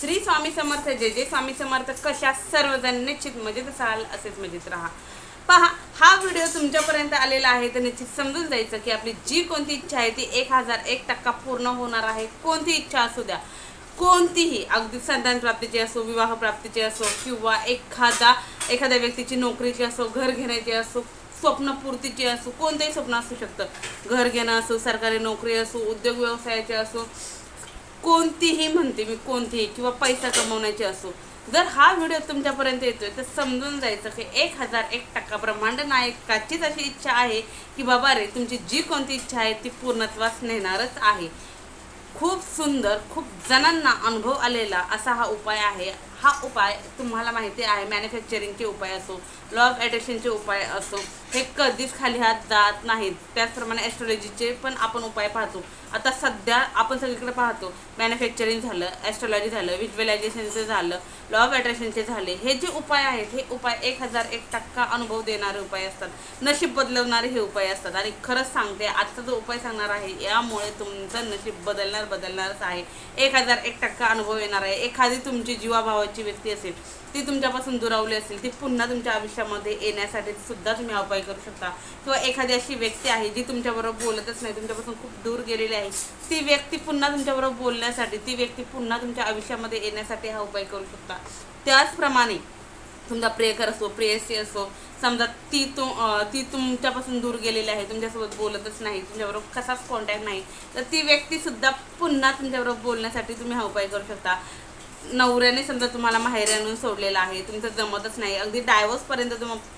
श्री स्वामी समर्थ, जय जय स्वामी समर्थ. कशा सर्वजण निश्चित मजेत असाल, असेच मजेत राहा. पहा, हा व्हिडिओ तुमच्यापर्यंत आलेला आहे तर निश्चित समजून जायचं की आपली जी कोणती इच्छा आहे ती 1001% पूर्ण होणार आहे. कोणती इच्छा असू द्या, कोणतीही, अगदी संतान प्राप्तीची असो, विवाह प्राप्तीची असो, किंवा एखाद्या व्यक्तीची नोकरीची असो, घर घेण्याची असो, स्वप्नपूर्तीची असो, कोणतेही स्वप्न असू शकतं. घर घेणं असो, सरकारी नोकरी असो, उद्योग व्यवसायाचे असो, कोणतीही म्हणते मी, कोणतीही, किंवा पैसा कमवण्याची असो. जर हा व्हिडिओ तुमच्यापर्यंत येतोय तर समजून जायचं की 1001% ब्रह्मांड नायकाचीच अशी इच्छा आहे की बाबा रे, तुमची जी कोणती इच्छा आहे ती पूर्णत्वास नेणारच आहे. खूप सुंदर, खूप जणांना अनुभव आलेला असा हा उपाय आहे. हा उपाय तुम्हाला माहिती आहे, मॅन्युफॅक्चरिंगचे उपाय असो, लॉ ऑफ अट्रॅक्शनचे उपाय असो, हे कधीच खाली हात जात नाहीत. त्याचप्रमाणे ॲस्ट्रॉलॉजीचे पण आपण उपाय पाहतो. आता सध्या आपण सगळीकडे पाहतो, मॅन्युफॅक्चरिंग झालं, ॲस्ट्रॉलॉजी झालं, व्हिज्युअलायझेशनचं झालं, लॉ ऑफ अट्रॅक्शनचे झाले. हे जे उपाय आहेत, हे उपाय 1001% अनुभव देणारे उपाय असतात, नशीब बदलवणारे हे उपाय असतात. आणि खरंच सांगते, आजचा जो उपाय सांगणार आहे यामुळे तुमचं नशीब बदलणारच आहे. 1001% अनुभव येणार आहे. एखादी तुमची जीवाभावाची व्यक्ती असेल, ती तुमच्यापासून दुरावली असेल, ती पुन्हा तुमच्या आयुष्यामध्ये येण्यासाठी सुद्धा तुम्ही उपाय करू शकता. किंवा एखादी अशी व्यक्ती आहे जी तुमच्याबरोबर बोलतच नाही, तुमच्यापासून खूप दूर गेलेली आहे, ती व्यक्ती पुन्हा तुमच्याबरोबर बोलण्यासाठी, ती व्यक्ती पुन्हा तुमच्या आयुष्यामध्ये येण्यासाठी हा उपाय करू शकता. त्याचप्रमाणे तुमचा प्रियकर असो, प्रेयसी असो, समजा ती तुमच्यापासून दूर गेलेली आहे, तुमच्यासोबत बोलतच नाही, तुमच्याबरोबर कसाच कॉन्टॅक्ट नाही, तर ती व्यक्तीसुद्धा पुन्हा तुमच्याबरोबर बोलण्यासाठी तुम्ही हा उपाय करू शकता. नवऱ्याने समजा तुम्हाला माहेरी आणून सोडलेलं आहे, तुमचं जमतच नाही, अगदी डायव्होर्सपर्यंत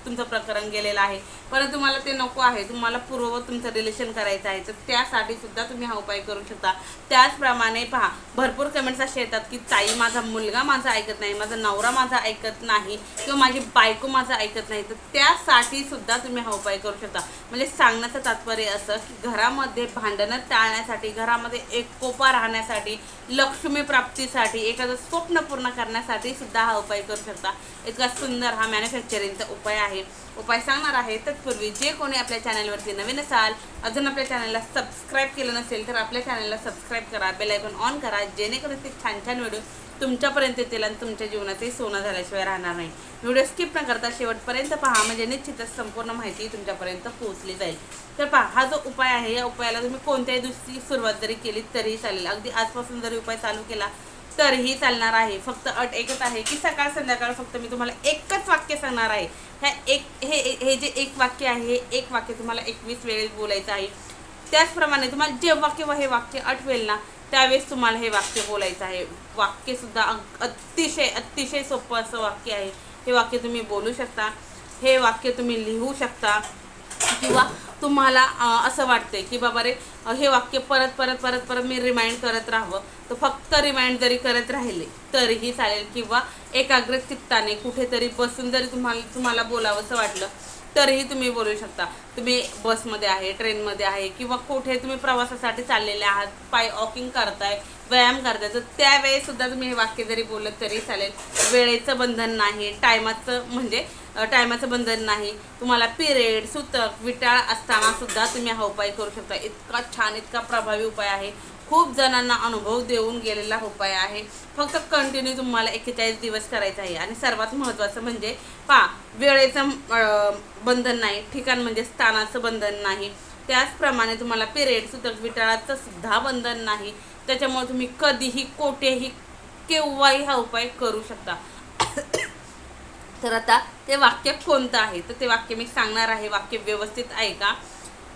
तुमचं प्रकरण गेलेलं आहे, परंतु तुम्हाला ते नको आहे, तुम्हाला पूर्ववत तुमचं रिलेशन करायचं आहे, तर त्यासाठी सुद्धा तुम्ही हा उपाय करू शकता. त्याचप्रमाणे पहा, भरपूर कमेंट्स असे येतात की ताई, माझा मुलगा माझा ऐकत नाही, माझा नवरा माझा ऐकत नाही, किंवा माझी बायको माझं ऐकत नाही, तर त्यासाठी सुद्धा तुम्ही हा उपाय करू शकता. म्हणजे सांगण्याचं तात्पर्य असं की घरामध्ये भांडणं टाळण्यासाठी, घरामध्ये एकोपा राहण्यासाठी, लक्ष्मी प्राप्तीसाठी, एखादं स्वप्न पूर्ण करण्यासाठी सुद्धा हा उपाय करू शकता. इतका सुंदर हा मॅन्युफॅक्चरिंगचा उपाय आहे. उपाय सांगणार आहे तत्पूर्वी जे कोणी आपल्या चॅनलवरती नवीन असाल, अजून आपल्या चॅनलला सबस्क्राईब केलं नसेल तर आपल्या चॅनलला सबस्क्राईब करा, बेल आयकॉन ऑन करा, जेणेकरून ते छान छान व्हिडिओ तुमच्यापर्यंत येतील आणि तुमच्या जीवनातही सोनं झाल्याशिवाय राहणार नाही. व्हिडिओ स्किप न करता शेवटपर्यंत पहा, म्हणजे निश्चितच संपूर्ण माहिती तुमच्यापर्यंत पोहोचली जाईल. तर पहा, हा जो उपाय आहे, या उपायाला तुम्ही कोणत्याही दिवशी सुरुवात जरी केली तरीही चालेल, अगदी आजपासून जरी उपाय चालू केला तरीही चालणार आहे. फक्त अट एकच आहे की सकाळ संध्याकाळ फक्त मी तुम्हाला एकच वाक्य सांगणार आहे. हे जे एक वाक्य आहे, हे एक वाक्य तुम्हाला 21 वेळेस बोलायचं आहे. त्याचप्रमाणे तुम्हाला जेव्हा हे वाक्य आठवेल ना, त्यावेळेस तुम्हाला हे वाक्य बोलायचं आहे. वाक्यसुद्धा अतिशय सोपं असं वाक्य आहे. हे वाक्य तुम्ही बोलू शकता, हे वाक्य तुम्ही लिहू शकता, किंवा तुम्हाला असं वाटतंय की बाबा रे, हे वाक्य परत मी रिमाइंड करत राहावं, तर फक्त रिमाइंड जरी करत राहिले तरीही चालेल. किंवा एकाग्र चित्ताने कुठेतरी बसून जरी तुम्हाला बोलावंसं वाटलं तरीही तुम्ही बोलू शकता. तुम्ही बसमध्ये आहे, ट्रेनमध्ये आहे, किंवा कुठे तुम्ही प्रवासासाठी चाललेले आहात, पाय वॉकिंग करताय, व्यायाम करताय, तर त्यावेळेसुद्धा तुम्ही हे वाक्य जरी बोलत तरी चालेल. वेळेचं बंधन नाही, टायमाचं बंधन नाही. तुम्हाला पिरियड, सुतक, विटाळ असताना सुद्धा तुम्ही हा उपाय करू शकता. इतका छान, इतका प्रभावी उपाय आहे. खूप जणांना अनुभव देऊन गेलेला उपाय आहे. फक्त कंटिन्यू तुम्हाला 41 दिवस करायचं आहे. आणि सर्वात महत्त्वाचं म्हणजे पहा, वेळेचं बंधन नाही, ठिकाण म्हणजे स्थानाचं बंधन नाही, त्याचप्रमाणे तुम्हाला पिरियड, सुतक, विटाळाचं सुद्धा बंधन नाही. त्याच्यामुळे तुम्ही कधीही, कोठेही, केव्हाही हा उपाय करू शकता. तर आता ते वाक्य कोणतं आहे, तर ते वाक्य मी सांगणार आहे. वाक्य व्यवस्थित ऐका.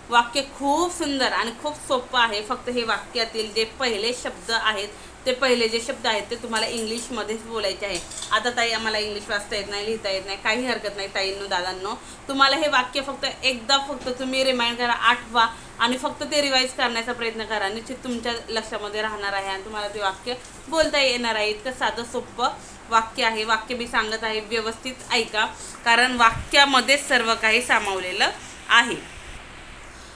वाक्य खूप सुंदर आणि खूप सोपं आहे. फक्त हे वाक्यातील जे पहिले शब्द आहेत, ते तुम्हाला इंग्लिशमध्येच बोलायचे आहे. आता ताई, आम्हाला इंग्लिश वाचता येत नाही, लिहिता येत नाही, काही हरकत नाही ताईंनो, दादांनो. तुम्हाला हे वाक्य फक्त तुम्ही रिमाइंड करा, आठवा, आणि फक्त ते रिवाईज करण्याचा प्रयत्न करा. निश्चित तुमच्या लक्षामध्ये राहणार आहे आणि तुम्हाला ते वाक्य बोलता येणार आहे. इतकं साधं सोपं वाक्य आहे. वाक्य मी सांगत आहे, व्यवस्थित ऐका, कारण वाक्यामध्येच सर्व काही सामावलेलं आहे.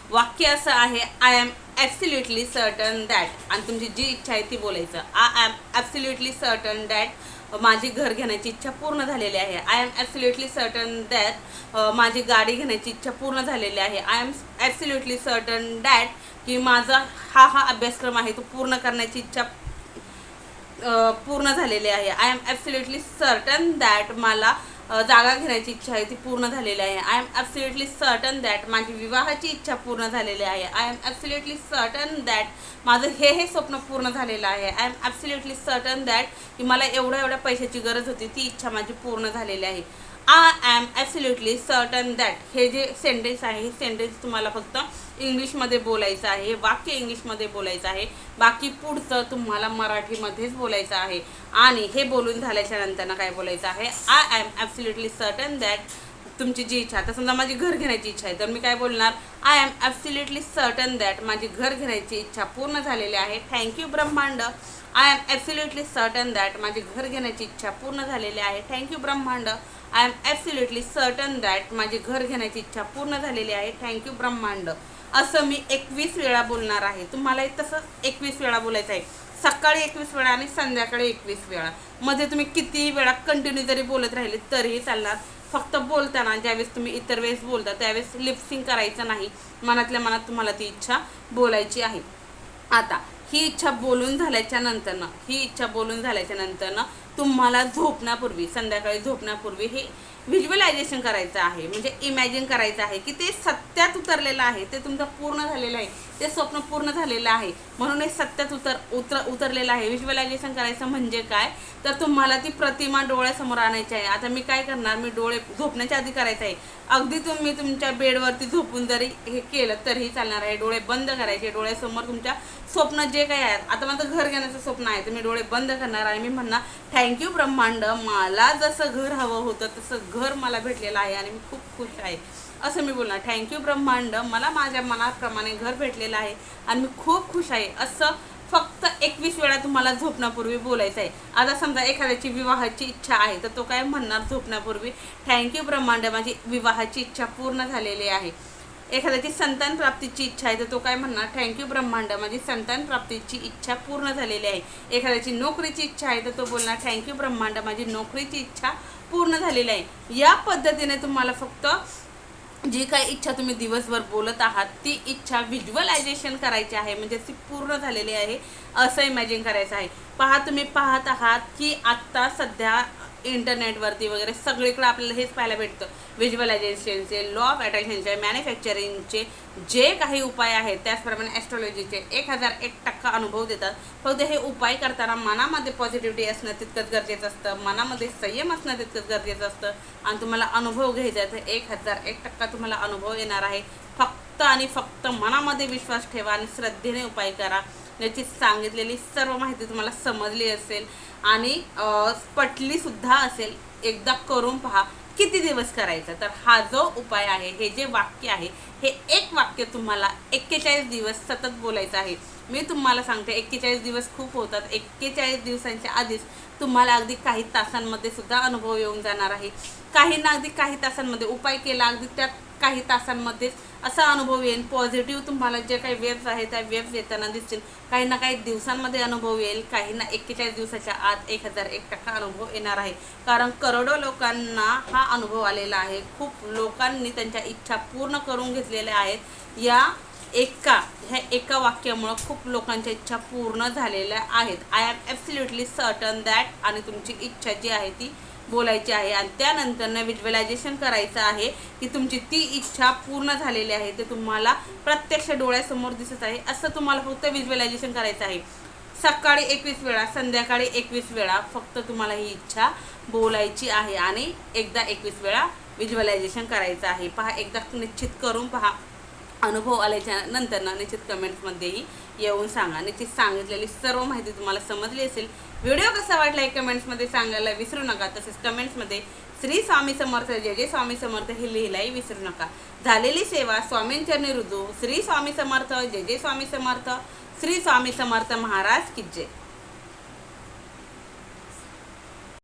वाक्य असं आहे, I am absolutely certain that, आणि तुमची जी इच्छा आहे ती बोलायचं. I am absolutely certain that माझी घर घेण्याची इच्छा पूर्ण झालेली आहे. I am absolutely certain that माझी गाडी घेण्याची इच्छा पूर्ण झालेली आहे. I am absolutely certain that की माझा हा अभ्यासक्रम आहे तो पूर्ण करण्याची इच्छा पूर्ण झालेली आहे. I am absolutely certain that मला जागा घेण्याची इच्छा आहे ती पूर्ण झालेली आहे. I am absolutely certain that माझी विवाहाची इच्छा पूर्ण झालेली आहे. I am absolutely certain that माझं हे स्वप्न पूर्ण झालेलं आहे. I am absolutely certain that की मला एवढ्या पैशाची गरज होती ती इच्छा माझी पूर्ण झालेली आहे. I am absolutely certain that हे जे सेंटेन्स आहे हे सेंटेन्स तुम्हाला फक्त इंग्लिशमध्ये बोलायचं आहे. वाक्य इंग्लिशमध्ये बोलायचं आहे. बाकी पुढचं तुम्हाला मराठीमध्येच बोलायचं आहे. आणि हे बोलून झाल्याच्या नंतर काय बोलायचं आहे, I am absolutely certain that तुमची जी इच्छा, आता समजा माझी घर घेण्याची इच्छा आहे तर मी काय बोलणार, I am absolutely certain that माझी घर घेण्याची इच्छा पूर्ण झालेली आहे. थँक्यू ब्रह्मांड. I am absolutely certain that माझी घर घेण्याची इच्छा पूर्ण झालेली आहे. थँक्यू ब्रह्मांड. I am absolutely certain that माझी घर घेण्याची इच्छा पूर्ण झालेली आहे. थँक्यू ब्रह्मांड. असं मी 21 वेळा बोलणार आहे. तुम्हालाही तसं 21 वेळा बोलायचं आहे. सकाळी 21 वेळा आणि संध्याकाळी 21 वेळा. मध्ये तुम्ही कितीही वेळा कंटिन्यू जरी बोलत राहिले तरीही चालणार. फक्त बोलताना ज्यावेळेस तुम्ही इतर वेळेस बोलता त्यावेळेस लिपसिंग करायचं नाही. मनातल्या मनात तुम्हाला ती इच्छा बोलायची आहे. आता ही इच्छा बोलून झाल्याच्या नंतरनं तुम्हाला झोपण्यापूर्वी, संध्याकाळी झोपण्यापूर्वी हे व्हिज्युअलायझेशन करायचं आहे. म्हणजे इमॅजिन करायचं आहे की ते सत्यात उतरलेलं आहे, ते तुमचं पूर्ण झालेलं आहे, ते स्वप्न पूर्ण झालेलं आहे, म्हणून हे सत्यात उतरलेलं आहे. व्हिज्युअलायझेशन करायचं म्हणजे काय तर तुम्हाला ती प्रतिमा डोळ्यासमोर आणायची आहे. आता मी काय करणार, मी डोळे झोपण्याच्या आधी करायचं आहे. अगदी तुम्ही तुमच्या बेडवरती झोपून जरी हे केलं तरीही चालणार आहे. डोळे बंद करायचे. डोळ्यासमोर तुमच्या स्वप्न जे काही आहेत, आता माझं घर घेण्याचं स्वप्न आहे तर मी डोळे बंद करणार आणि मी म्हणणार, थँक्यू ब्रह्मांड, मला जसं घर हवं होतं तसं घर मला भेटलेलं आहे आणि मी खूप खुश आहे, असं मी बोलणार. थँक्यू ब्रह्मांड, मला माझ्या मनाप्रमाणे घर भेटलेलं आहे आणि मी खूप खुश आहे, असं फक्त 21 वेळा तुम्हाला झोपण्यापूर्वी बोलायचं आहे. आता समजा एखाद्याची विवाहाची इच्छा आहे तर तो काय म्हणणार झोपण्यापूर्वी, थँक्यू ब्रह्मांड, माझी विवाहाची इच्छा पूर्ण झालेली आहे. एखाद्याची संतान प्राप्तीची इच्छा आहे तर तो काय म्हणणार, थँक्यू ब्रह्मांड, माझी संतान प्राप्तीची इच्छा पूर्ण झालेली आहे. एखाद्याची नोकरीची इच्छा आहे तर तो बोलणार, थँक्यू ब्रह्मांड, माझी नोकरीची इच्छा पूर्ण झालेली आहे. या पद्धतीने तुम्हाला फक्त जी काही इच्छा तुम्ही दिवसभर बोलत आहात ती इच्छा व्हिज्युअलायझेशन करायची आहे, म्हणजे ती पूर्ण झालेली आहे असं इमॅजिन करायचं आहे. तुम्ही पाहत आहात की आत्ता सध्या इंटरनेटवरती वगैरे सगळीकडे आपल्याला हेच पाहायला भेटतं. व्हिज्युअलायझेशनचे, लॉ ऑफ अट्रॅक्शनचे, मॅन्युफॅक्चरिंगचे जे काही उपाय आहेत त्याचप्रमाणे ॲस्ट्रॉलॉजीचे 1001% अनुभव देतात. फक्त हे उपाय करताना मनामध्ये पॉझिटिव्हिटी असणं तितकंच गरजेचं असतं, मनामध्ये संयम असणं तितकंच गरजेचं असतं आणि तुम्हाला अनुभव घ्यायचा आहे तर 1001% तुम्हाला अनुभव येणार आहे. फक्त आणि फक्त मनामध्ये विश्वास ठेवा आणि श्रद्धेने उपाय करा. याची सांगितलेली सर्व माहिती तुम्हाला समजली असेल आणि पटलीसुद्धा असेल. एकदा करून पहा. किती दिवस करायचं तर हा जो उपाय आहे, हे जे वाक्य आहे, हे एक वाक्य तुम्हाला 41 दिवस सतत बोलायचं आहे. मी तुम्हाला सांगते 41 दिवस खूप होतात. 41 दिवसांच्या आधीच तुम्हाला अगदी काही तासांमध्ये सुद्धा अनुभव येऊन जाणार आहे. काहींना अगदी काही तासांमध्ये उपाय केला, अगदी त्या काही तासांमध्येच असा अनुभव येईल. पॉझिटिव्ह तुम्हाला जे काही वेव्स आहे त्या वेव्स येताना दिसतील. काही ना काही दिवसांमध्ये अनुभव येईल. काहींना 41 दिवसाच्या आत 1001% अनुभव येणार आहे. कारण करोडो लोकांना हा अनुभव आलेला आहे. खूप लोकांनी त्यांच्या इच्छा पूर्ण करून घेतलेल्या आहेत. ह्या एका वाक्यामुळं खूप लोकांच्या इच्छा पूर्ण झालेल्या आहेत. I am absolutely certain that आणि तुमची इच्छा जी आहे ती बोलायची आहे आणि त्यानंतर व्हिज्युअलायझेशन करायचं आहे की तुमची ती इच्छा पूर्ण झालेली आहे, ते तुम्हाला प्रत्यक्ष डोळ्यासमोर दिसत आहे. असं तुम्हाला फक्त व्हिज्युअलायझेशन करायचं आहे. सकाळी 21 वेळा, संध्याकाळी 21 वेळा फक्त तुम्हाला ही इच्छा बोलायची आहे आणि एकदा 21 वेळा व्हिज्युअलायझेशन करायचं आहे. पहा, एकदा निश्चित करून पहा. अनुभव आल्याच्या नंतर निश्चित कमेंट्समध्येही येऊन सांगा. निश्चित सांगितलेली सर्व माहिती तुम्हाला समजली असेल. व्हिडिओ कसा वाटला हे कमेंट्समध्ये सांगायला विसरू नका. तसेच कमेंट्समध्ये श्री स्वामी समर्थ, जय जय स्वामी समर्थ हे लिहिलाही विसरू नका. झालेली सेवा स्वामींचरणी रुजू. श्री स्वामी समर्थ, जय जय स्वामी समर्थ. श्री स्वामी समर्थ महाराज की जय.